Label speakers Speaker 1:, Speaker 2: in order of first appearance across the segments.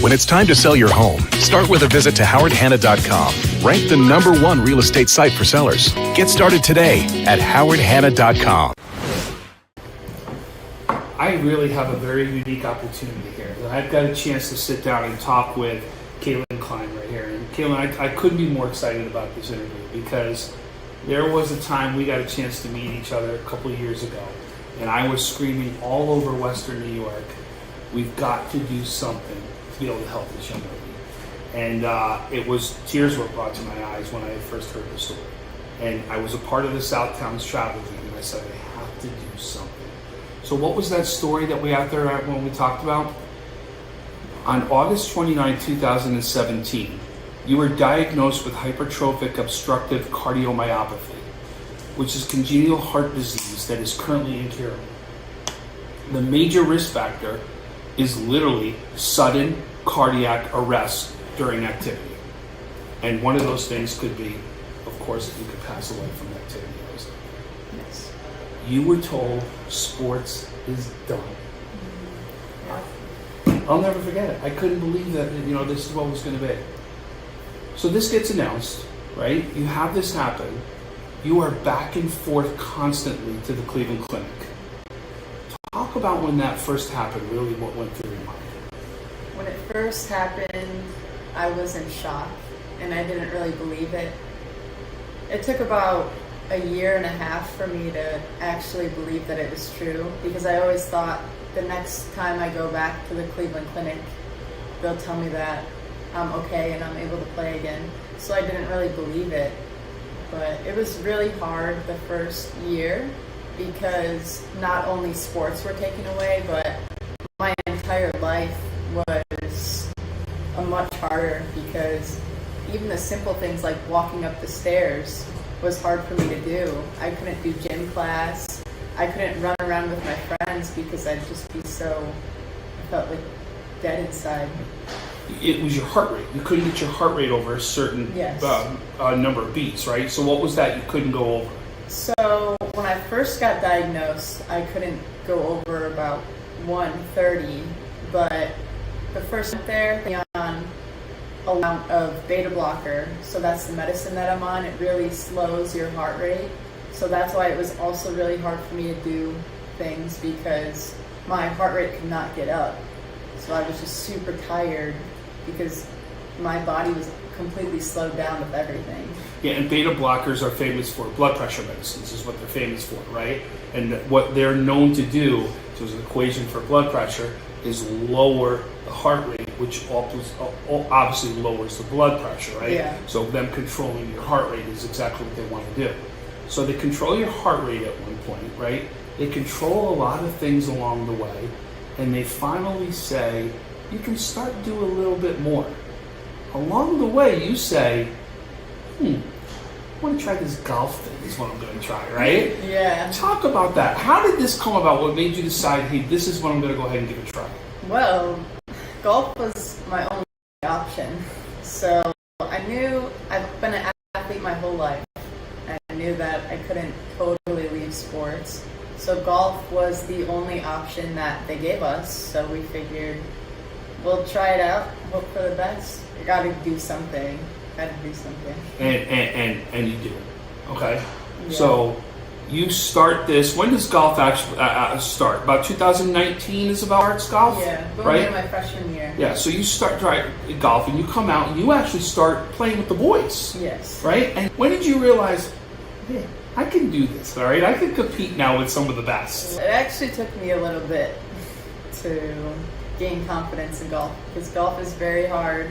Speaker 1: When it's time to sell your home, start with a visit to howardhanna.com. Ranked the #1 real estate site for sellers. Get started today at howardhanna.com.
Speaker 2: I really have a very unique opportunity here. I've got a chance to sit down and talk with Kaylin Kline right here. And Kaylin, I couldn't be more excited about this interview because there was a time we got a chance to meet each other a couple of years ago, and I was screaming all over Western New York, we've got to do something to be able to help this young lady. And tears were brought to my eyes when I first heard the story. And I was a part of the Southtown's travel team, and I said, I have to do something. So what was that story that we out there when we talked about? On August 29, 2017, you were diagnosed with hypertrophic obstructive cardiomyopathy, which is congenital heart disease that is currently incurable. The major risk factor is literally sudden cardiac arrest during activity. And one of those things could be, of course, if you could pass away from activity.
Speaker 3: Yes.
Speaker 2: You were told sports is done. I'll never forget it. I couldn't believe that, this is what was going to be. So this gets announced, right? You have this happen. You are back and forth constantly to the Cleveland Clinic. Talk about when that first happened, really what went through your mind.
Speaker 3: When it first happened, I was in shock, and I didn't really believe it. It took about a year and a half for me to actually believe that it was true, because I always thought the next time I go back to the Cleveland Clinic, they'll tell me that I'm okay and I'm able to play again. So I didn't really believe it. But it was really hard the first year because not only sports were taken away, but my entire life was much harder, because even the simple things like walking up the stairs was hard for me to do. I couldn't do gym class. I couldn't run around with my friends because I'd just be I felt like dead inside.
Speaker 2: It was your heart rate. You couldn't get your heart rate over a certain number of beats, right? So what was that you couldn't go over?
Speaker 3: So when I first got diagnosed, I couldn't go over about 130, but the first there, on a amount of beta blocker, so that's the medicine that I'm on. It really slows your heart rate. So that's why it was also really hard for me to do things, because my heart rate could not get up. So I was just super tired because my body was completely slowed down with everything.
Speaker 2: Yeah, and beta blockers are famous for blood pressure medicines, is what they're famous for, right? And what they're known to do, so there's an equation for blood pressure, is lower the heart rate, which obviously lowers the blood pressure, right?
Speaker 3: Yeah.
Speaker 2: So them controlling your heart rate is exactly what they want to do. So they control your heart rate at one point, right? They control a lot of things along the way, and they finally say, you can start doing a little bit more. Along the way, you say, I want to try this golf thing is what I'm going to try, right?
Speaker 3: Yeah.
Speaker 2: Talk about that. How did this come about? What made you decide, hey, this is what I'm going to go ahead and give a try?
Speaker 3: Well, golf was my only option. So I knew I've been an athlete my whole life. I knew that I couldn't totally leave sports. So golf was the only option that they gave us. So we figured, we'll try it out, hope for the best. I got to do something.
Speaker 2: And you do. Okay.
Speaker 3: Yeah.
Speaker 2: So you start this. When does golf actually start? About 2019 is about arts golf?
Speaker 3: Yeah,
Speaker 2: right?
Speaker 3: In my freshman year.
Speaker 2: Yeah, so you start golf and you come out and you actually start playing with the boys.
Speaker 3: Yes.
Speaker 2: Right? And when did you realize, hey, I can do this, all right? I can compete now with some of the best.
Speaker 3: It actually took me a little bit to gain confidence in golf, because golf is very hard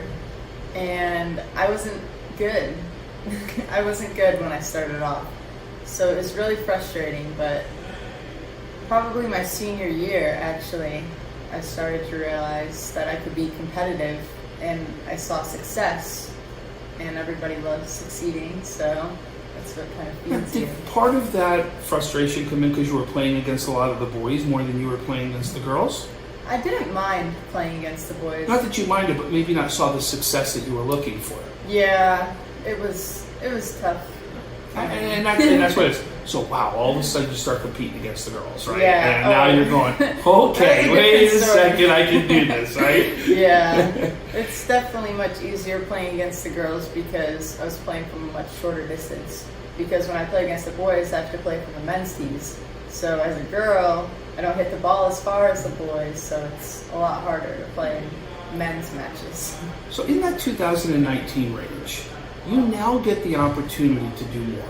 Speaker 3: and I wasn't good. I wasn't good when I started off. So it was really frustrating, but probably my senior year, actually, I started to realize that I could be competitive, and I saw success, and everybody loves succeeding, so that's what kind of feeds you.
Speaker 2: Did part of that frustration come in because you were playing against a lot of the boys more than you were playing against the girls?
Speaker 3: I didn't mind playing against the boys.
Speaker 2: Not that you minded, but maybe not saw the success that you were looking for.
Speaker 3: Yeah, it was tough.
Speaker 2: And that's what it is. So, wow, all of a sudden you start competing against the girls, right?
Speaker 3: Yeah.
Speaker 2: And now you're going, okay, wait a second, I can do this, right?
Speaker 3: Yeah. It's definitely much easier playing against the girls because I was playing from a much shorter distance. Because when I play against the boys, I have to play from the men's tees. So as a girl, I don't hit the ball as far as the boys, so it's a lot harder to play men's matches.
Speaker 2: So in that 2019 range, you now get the opportunity to do more.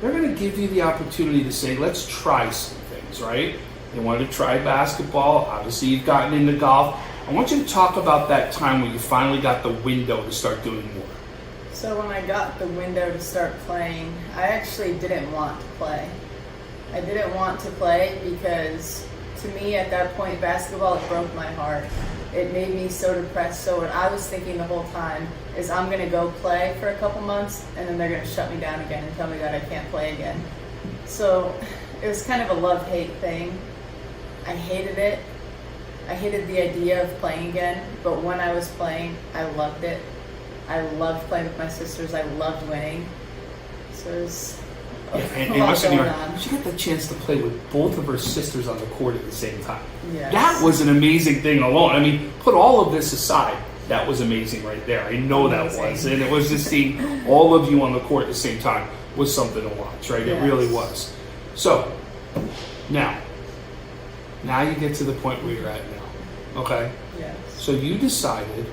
Speaker 2: They're going to give you the opportunity to say, let's try some things, right? They wanted to try basketball. Obviously, you've gotten into golf. I want you to talk about that time when you finally got the window to start doing more.
Speaker 3: So when I got the window to start playing, I actually didn't want to play. I didn't want to play because, to me, at that point, basketball, it broke my heart. It made me so depressed. So what I was thinking the whole time is I'm going to go play for a couple months and then they're going to shut me down again and tell me that I can't play again. So it was kind of a love-hate thing. I hated it. I hated the idea of playing again, but when I was playing, I loved it. I loved playing with my sisters. I loved winning. So it was
Speaker 2: and she got the chance to play with both of her sisters on the court at the same time.
Speaker 3: Yes.
Speaker 2: That was an amazing thing alone. I mean, put all of this aside, that was amazing right there. I know that was. And it was just seeing all of you on the court at the same time was something to watch, right?
Speaker 3: Yes.
Speaker 2: It really was. So, now you get to the point where you're at now, okay?
Speaker 3: Yes.
Speaker 2: So you decided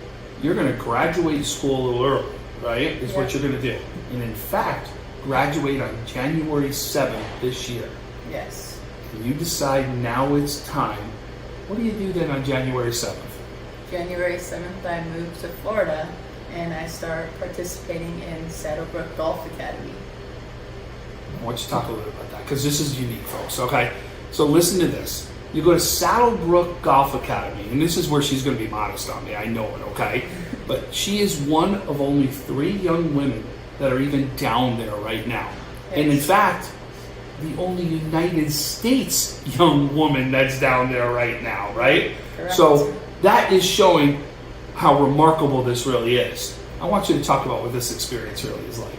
Speaker 2: you're going to graduate school a little early, right? Is what you're going to do. And in fact, graduate on January 7th this year.
Speaker 3: Yes.
Speaker 2: And you decide now it's time. What do you do then on January 7th?
Speaker 3: January 7th, I moved to Florida and I start participating in Saddlebrook Golf Academy.
Speaker 2: I want you to talk a little bit about that because this is unique, folks, okay? So listen to this. You go to Saddlebrook Golf Academy, and this is where she's going to be modest on me. I know it, okay? But she is one of only 3 young women that are even down there right now.
Speaker 3: Yes.
Speaker 2: And in fact, the only United States young woman that's down there right now, right?
Speaker 3: Correct.
Speaker 2: So that is showing how remarkable this really is. I want you to talk about what this experience really is like.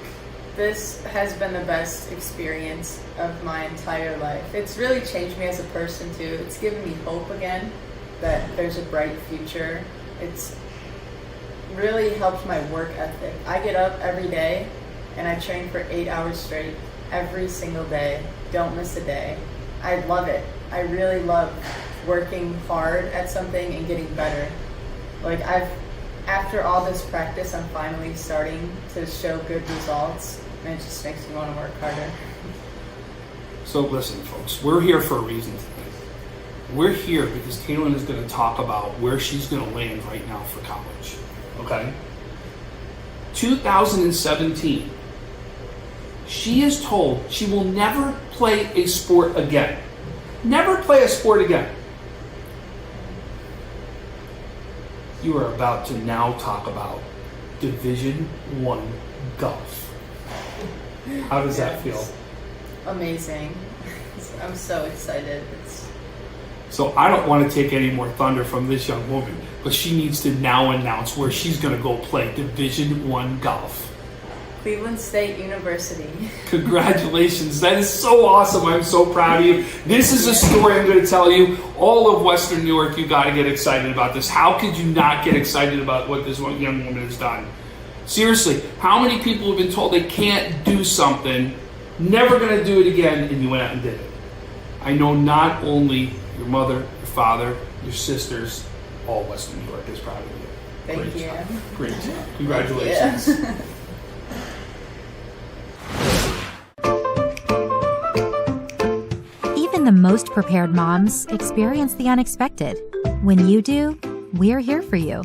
Speaker 3: This has been the best experience of my entire life. It's really changed me as a person too. It's given me hope again that there's a bright future. It's really helped my work ethic. I get up every day and I train for 8 hours straight every single day. Don't miss a day. I love it. I really love working hard at something and getting better. After all this practice, I'm finally starting to show good results, and it just makes me want to work harder.
Speaker 2: So listen, folks, we're here for a reason today. We're here because Kaylin is going to talk about where she's going to land right now for college. Okay? 2017, she is told she will never play a sport again. Never play a sport again. You are about to now talk about Division I golf. How does that feel?
Speaker 3: Amazing. I'm so excited.
Speaker 2: So I don't want to take any more thunder from this young woman, but she needs to now announce where she's going to go play Division I golf.
Speaker 3: Cleveland State University.
Speaker 2: Congratulations. That is so awesome. I'm so proud of you. This is a story I'm going to tell you. All of Western New York, you got to get excited about this. How could you not get excited about what this young woman has done? Seriously, how many people have been told they can't do something, never going to do it again, and you went out and did it? I know not only your mother, your father, your sisters, all Western New York is proud of you.
Speaker 3: Thank you.
Speaker 2: Job. Great job. Congratulations.
Speaker 4: Even the most prepared moms experience the unexpected. When you do, we're here for you.